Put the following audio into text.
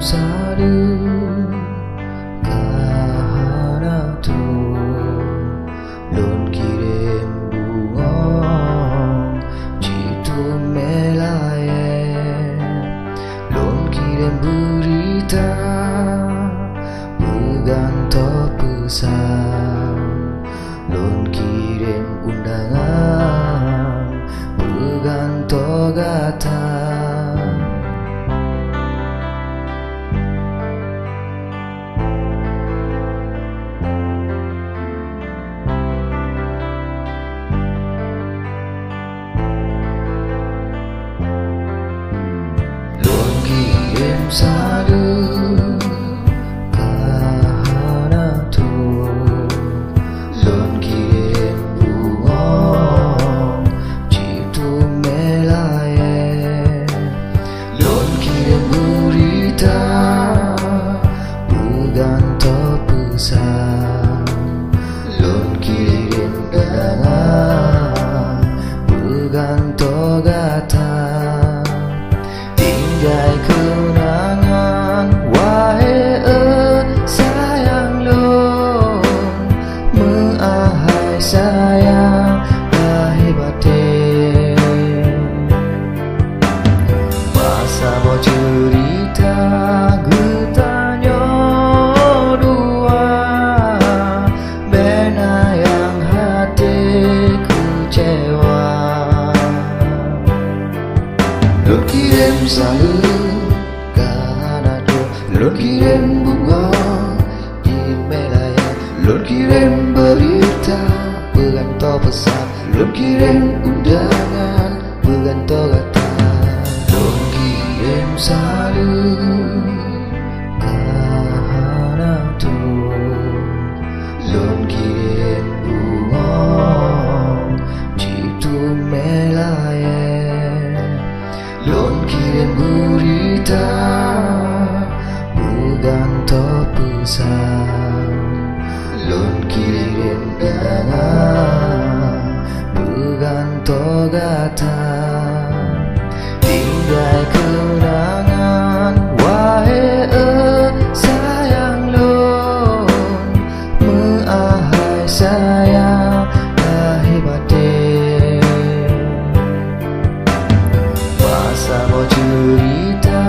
sadu kahana tu lon kirim bunga jitu melaye lon kirim berita bergantung pesan lon kirim undangan bergantung kata. Kirim sadu kahana tu lon kirim bunga jitu melaye lon kirim berita bergantung pesan lon kirim undangan bergantung kata. Tinggal kenangan wahai sayang lon meahai sayang lahir batin masa mau cerita getanya dua bena yang hati kecewa. Lon kirim sadu kahana tu lon kirim bunga di melaya lon kirim berita bergantung pesan lon kirim undangan bergantung kata. Lon kirim sadu kahana tu lon kirim bunga jitu melaye lon kirim berita bergantung pesan lon kirim undangan bergantung kata. Tinggal kenangan wahai sayang lon meahai sayang lahir batin masa mau cerita